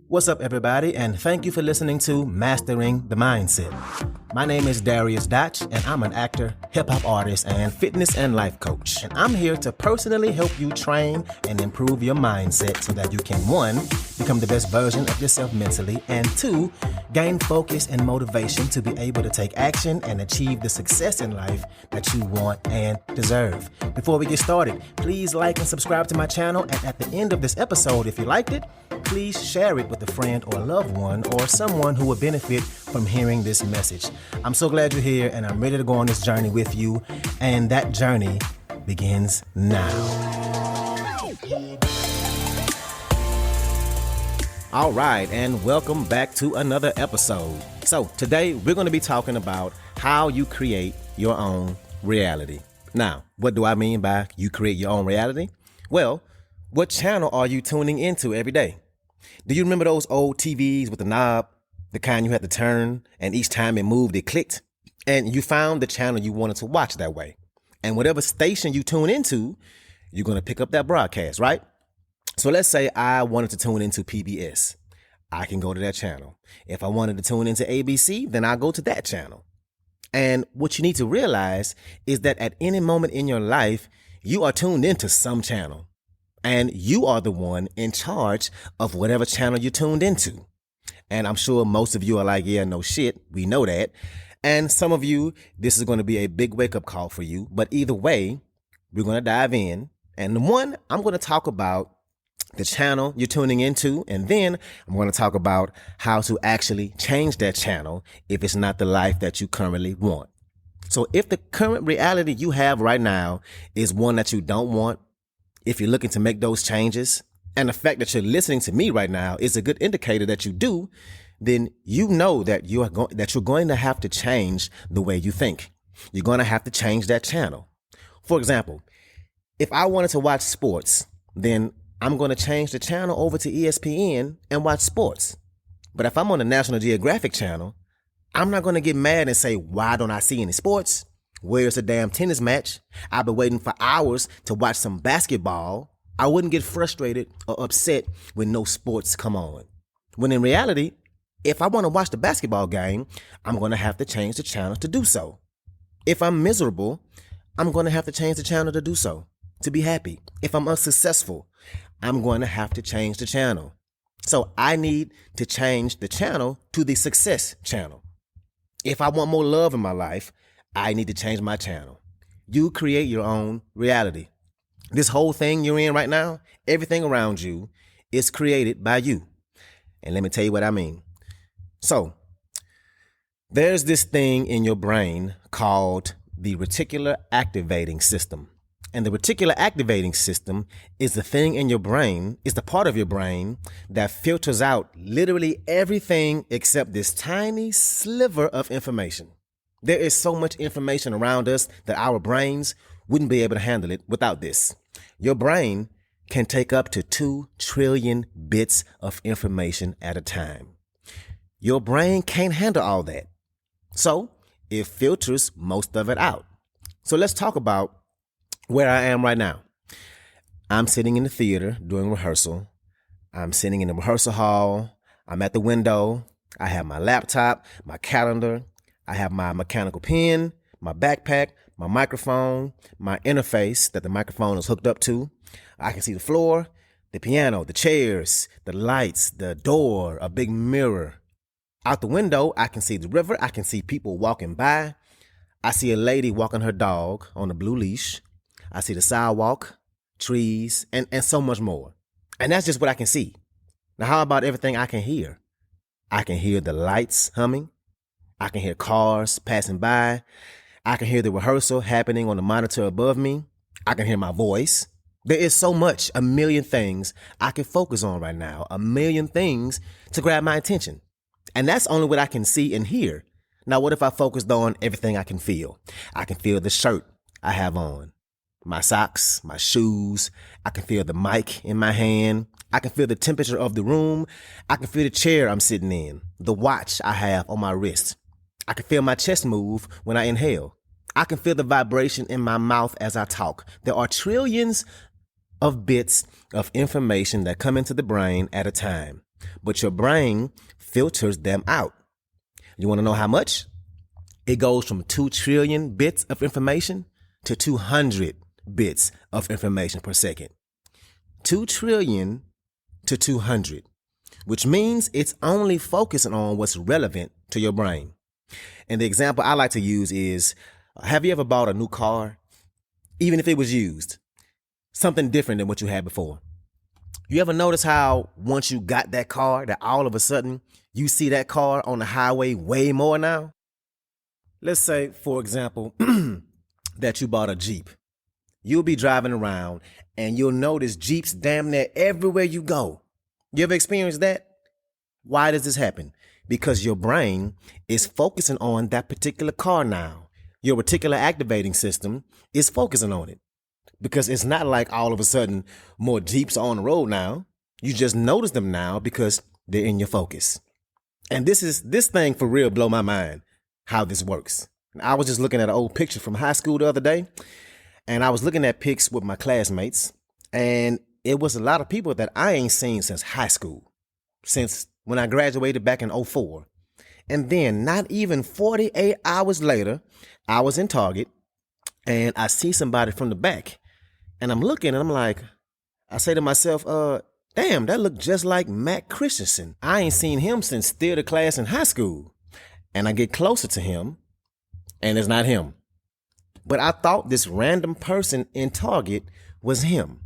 What's up, everybody, and thank you for listening to Mastering the Mindset. My name is Dariusdotch, and I'm an actor, hip-hop artist, and fitness and life coach. And I'm here to personally help you train and improve your mindset so that you can, 1, become the best version of yourself mentally, and 2, gain focus and motivation to be able to take action and achieve the success in life that you want and deserve. Before we get started, please like and subscribe to my channel, and at the end of this episode, if you liked it, please share it with a friend or loved one or someone who would benefit from hearing this message. I'm so glad you're here, and I'm ready to go on this journey with you, and that journey begins now. All right, and welcome back to another episode. So today we're going to be talking about how you create your own reality. Now, what do I mean by you create your own reality? Well, what channel are you tuning into every day? Do you remember those old TVs with the knob, the kind you had to turn, and each time it moved, it clicked? And you found the channel you wanted to watch that way. And whatever station you tune into, you're going to pick up that broadcast, right? So let's say I wanted to tune into PBS. I can go to that channel. If I wanted to tune into ABC, then I'll go to that channel. And what you need to realize is that at any moment in your life, you are tuned into some channel. And you are the one in charge of whatever channel you tuned into. And I'm sure most of you are like, yeah, no shit. We know that. And some of you, this is going to be a big wake up call for you. But either way, we're going to dive in. And one, I'm going to talk about the channel you're tuning into. And then I'm going to talk about how to actually change that channel if it's not the life that you currently want. So if the current reality you have right now is one that you don't want, if you're looking to make those changes, and the fact that you're listening to me right now is a good indicator that you do, then you know that you're going to have to change the way you think. You're going to have to change that channel. For example, if I wanted to watch sports, then I'm going to change the channel over to ESPN and watch sports. But if I'm on the National Geographic channel, I'm not going to get mad and say, why don't I see any sports? Where's the damn tennis match? I've been waiting for hours to watch some basketball. I wouldn't get frustrated or upset when no sports come on. When in reality, if I want to watch the basketball game, I'm going to have to change the channel to do so. If I'm miserable, I'm going to have to change the channel to do so, to be happy. If I'm unsuccessful, I'm going to have to change the channel. So I need to change the channel to the success channel. If I want more love in my life, I need to change my channel. You create your own reality. This whole thing you're in right now, everything around you is created by you. And let me tell you what I mean. So there's this thing in your brain called the reticular activating system. And the reticular activating system is the thing in your brain, is the part of your brain that filters out literally everything except this tiny sliver of information. There is so much information around us that our brains wouldn't be able to handle it without this. Your brain can take up to 2 trillion bits of information at a time. Your brain can't handle all that. So it filters most of it out. So let's talk about where I am right now. I'm sitting in the theater doing rehearsal. I'm sitting in the rehearsal hall. I'm at the window. I have my laptop, my calendar. I have my mechanical pen, my backpack, my microphone, my interface that the microphone is hooked up to. I can see the floor, the piano, the chairs, the lights, the door, a big mirror. Out the window, I can see the river. I can see people walking by. I see a lady walking her dog on a blue leash. I see the sidewalk, trees, and so much more. And that's just what I can see. Now, how about everything I can hear? I can hear the lights humming. I can hear cars passing by. I can hear the rehearsal happening on the monitor above me. I can hear my voice. There is so much, a million things I can focus on right now, a million things to grab my attention. And that's only what I can see and hear. Now, what if I focused on everything I can feel? I can feel the shirt I have on, my socks, my shoes. I can feel the mic in my hand. I can feel the temperature of the room. I can feel the chair I'm sitting in, the watch I have on my wrist. I can feel my chest move when I inhale. I can feel the vibration in my mouth as I talk. There are trillions of bits of information that come into the brain at a time. but your brain filters them out. You want to know how much? It goes from 2 trillion bits of information to 200 bits of information per second. 2 trillion to 200, which means it's only focusing on what's relevant to your brain. And the example I like to use is, have you ever bought a new car? Even if it was used, something different than what you had before. You ever notice how once you got that car, that all of a sudden you see that car on the highway way more now? Let's say, for example, that you bought a Jeep. You'll be driving around and you'll notice Jeeps damn near everywhere you go. You ever experienced that? Why does this happen? Because your brain is focusing on that particular car now. Your reticular activating system is focusing on it. Because it's not like all of a sudden more Jeeps are on the road now. You just notice them now because they're in your focus. And this thing for real blow my mind, how this works. I was just looking at an old picture from high school the other day, and I was looking at pics with my classmates, and it was a lot of people that I ain't seen since high school, since when I graduated back in 2004. And then not even 48 hours later, I was in Target and I see somebody from the back, and I'm looking and I'm like, I say to myself, damn, that looked just like Matt Christensen. I ain't seen him since theater class in high school. And I get closer to him and it's not him. But I thought this random person in Target was him.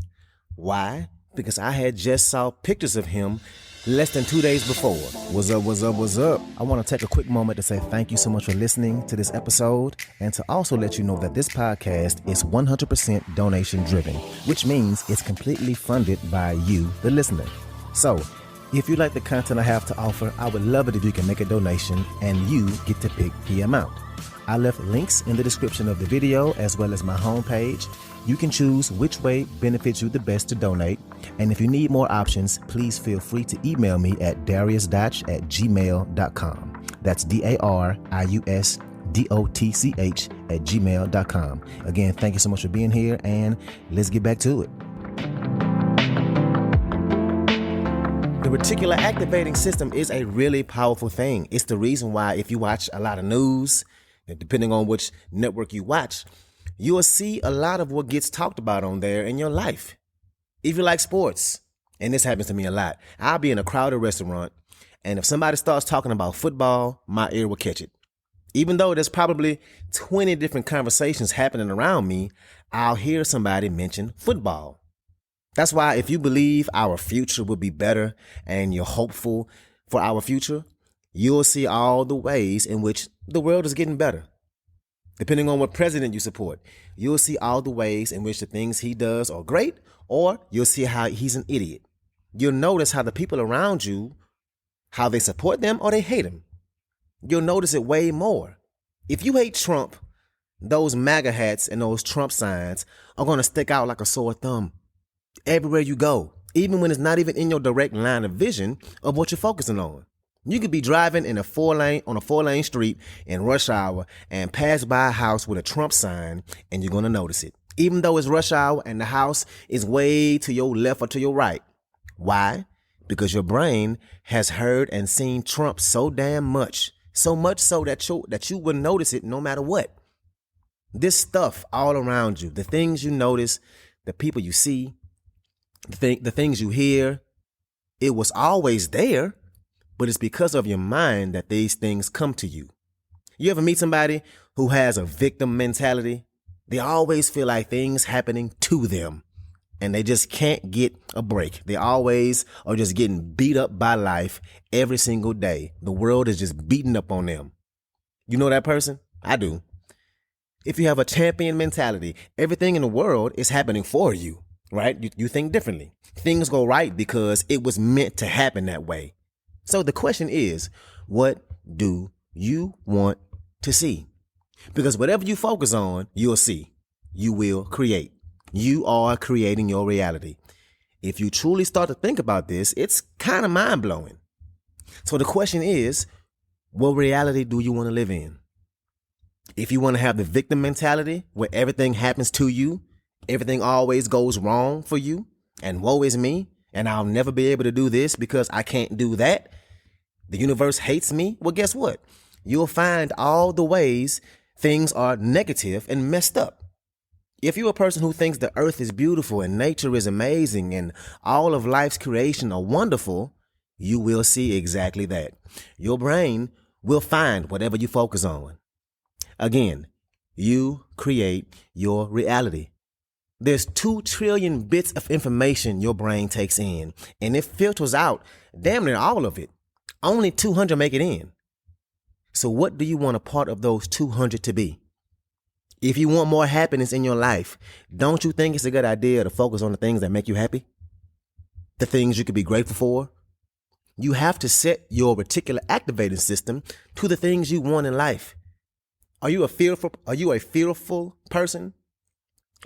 Why? Because I had just saw pictures of him less than 2 days before. What's up, what's up, what's up? I want to take a quick moment to say thank you so much for listening to this episode, and to also let you know that this podcast is 100% donation driven, which means it's completely funded by you, the listener. So if you like the content I have to offer, I would love it if you can make a donation and you get to pick the amount. I left links in the description of the video as well as my homepage. You can choose which way benefits you the best to donate. And if you need more options, please feel free to email me at dariusdotch@gmail.com. That's dariusdotch@gmail.com. Again, thank you so much for being here, and let's get back to it. The reticular activating system is a really powerful thing. It's the reason why if you watch a lot of news, depending on which network you watch, you'll see a lot of what gets talked about on there in your life. If you like sports, and this happens to me a lot, I'll be in a crowded restaurant, and if somebody starts talking about football, my ear will catch it. Even though there's probably 20 different conversations happening around me, I'll hear somebody mention football. That's why if you believe our future will be better and you're hopeful for our future, you'll see all the ways in which the world is getting better. Depending on what president you support, you'll see all the ways in which the things he does are great, or you'll see how he's an idiot. You'll notice how the people around you, how they support them or they hate him. You'll notice it way more. If you hate Trump, those MAGA hats and those Trump signs are going to stick out like a sore thumb everywhere you go, even when it's not even in your direct line of vision of what you're focusing on. You could be driving in a four-lane street in rush hour and pass by a house with a Trump sign, and you're going to notice it, even though it's rush hour and the house is way to your left or to your right. Why? Because your brain has heard and seen Trump so damn much, so much so that you will notice it no matter what. This stuff all around you, the things you notice, the people you see, the things you hear, it was always there. But it's because of your mind that these things come to you. You ever meet somebody who has a victim mentality? They always feel like things happening to them and they just can't get a break. They always are just getting beat up by life every single day. The world is just beating up on them. You know that person? I do. If you have a champion mentality, everything in the world is happening for you, right? You think differently. Things go right because it was meant to happen that way. So the question is, what do you want to see? Because whatever you focus on, you'll see. You will create. You are creating your reality. If you truly start to think about this, it's kind of mind-blowing. So the question is, what reality do you want to live in? If you want to have the victim mentality where everything happens to you, everything always goes wrong for you, and woe is me, and I'll never be able to do this because I can't do that. The universe hates me. Well, guess what? You'll find all the ways things are negative and messed up. If you're a person who thinks the earth is beautiful and nature is amazing and all of life's creation are wonderful, you will see exactly that. Your brain will find whatever you focus on. Again, you create your reality. There's 2 trillion bits of information your brain takes in, and it filters out damn near all of it. Only 200 make it in. So what do you want a part of those 200 to be? If you want more happiness in your life, don't you think it's a good idea to focus on the things that make you happy? The things you could be grateful for? You have to set your reticular activating system to the things you want in life. Are you a fearful person?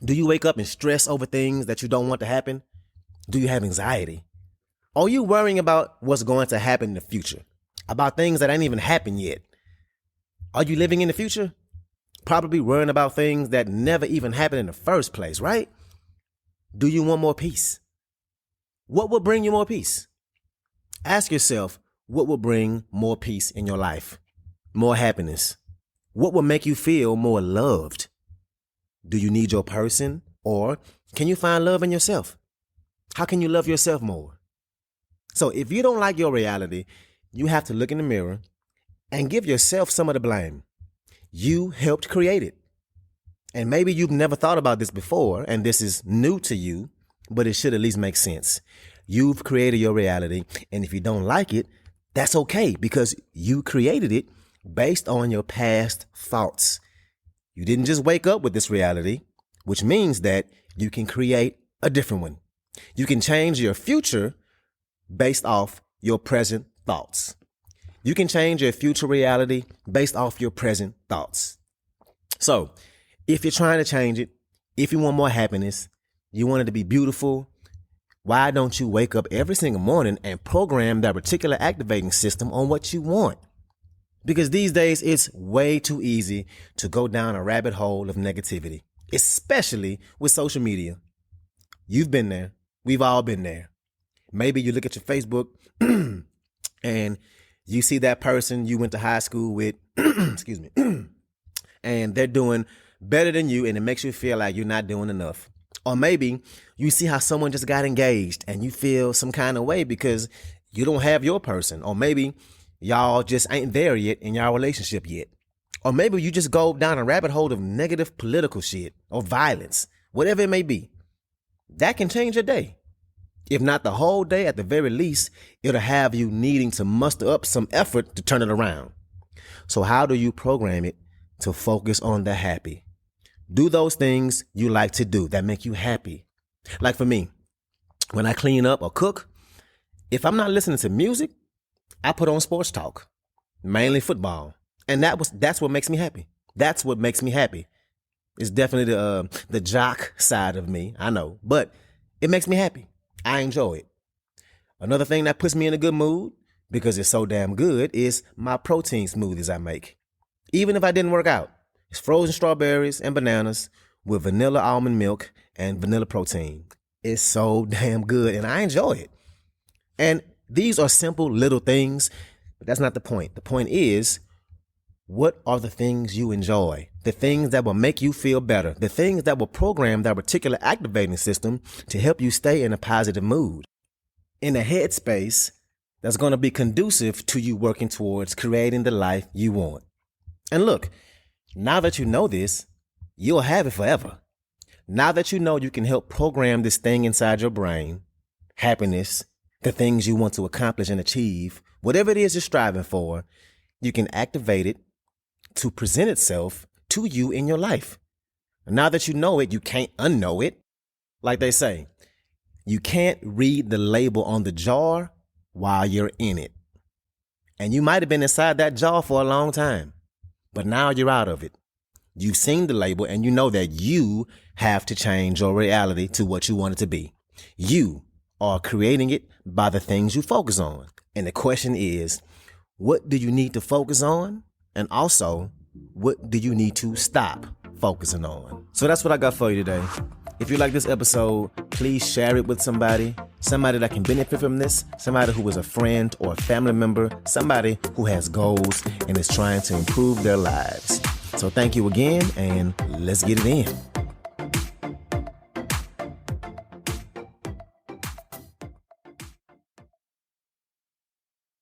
Do you wake up and stress over things that you don't want to happen? Do you have anxiety? Are you worrying about what's going to happen in the future? About things that ain't even happened yet? Are you living in the future? Probably worrying about things that never even happened in the first place, right? Do you want more peace? What will bring you more peace? Ask yourself, what will bring more peace in your life? More happiness? What will make you feel more loved? Do you need your person, or can you find love in yourself? How can you love yourself more? So if you don't like your reality, you have to look in the mirror and give yourself some of the blame. You helped create it. And maybe you've never thought about this before, and this is new to you, but it should at least make sense. You've created your reality, and if you don't like it, that's okay, because you created it based on your past thoughts. You didn't just wake up with this reality, which means that you can create a different one. You can change your future based off your present thoughts. You can change your future reality based off your present thoughts. So if you're trying to change it, if you want more happiness, you want it to be beautiful, why don't you wake up every single morning and program that reticular activating system on what you want? Because these days, it's way too easy to go down a rabbit hole of negativity, especially with social media. You've been there. We've all been there. Maybe you look at your Facebook and you see that person you went to high school with, excuse me, and they're doing better than you, and it makes you feel like you're not doing enough. Or maybe you see how someone just got engaged and you feel some kind of way because you don't have your person. Or maybe y'all just ain't there yet in y'all relationship yet. Or maybe you just go down a rabbit hole of negative political shit or violence, whatever it may be. That can change your day. If not the whole day, at the very least, it'll have you needing to muster up some effort to turn it around. So how do you program it to focus on the happy? Do those things you like to do that make you happy. Like for me, when I clean up or cook, if I'm not listening to music, I put on sports talk, mainly football. And that's what makes me happy. That's what makes me happy. It's definitely the jock side of me, I know, but it makes me happy. I enjoy it. Another thing that puts me in a good mood, because it's so damn good, is my protein smoothies I make. Even if I didn't work out, it's frozen strawberries and bananas with vanilla almond milk and vanilla protein. It's so damn good, and I enjoy it. And these are simple little things, but that's not the point. The point is, what are the things you enjoy? The things that will make you feel better. The things that will program that reticular activating system to help you stay in a positive mood. In a headspace that's going to be conducive to you working towards creating the life you want. And look, now that you know this, you'll have it forever. Now that you know you can help program this thing inside your brain, happiness, the things you want to accomplish and achieve, whatever it is you're striving for, you can activate it to present itself to you in your life. Now that you know it, you can't unknow it. Like they say, you can't read the label on the jar while you're in it. And you might have been inside that jar for a long time, but now you're out of it. You've seen the label and you know that you have to change your reality to what you want it to be. You are creating it by the things you focus on. And the question is, what do you need to focus on? And also, what do you need to stop focusing on? So that's what I got for you today. If you like this episode, please share it with somebody that can benefit from this, somebody who is a friend or a family member, somebody who has goals and is trying to improve their lives. So thank you again, and let's get it in.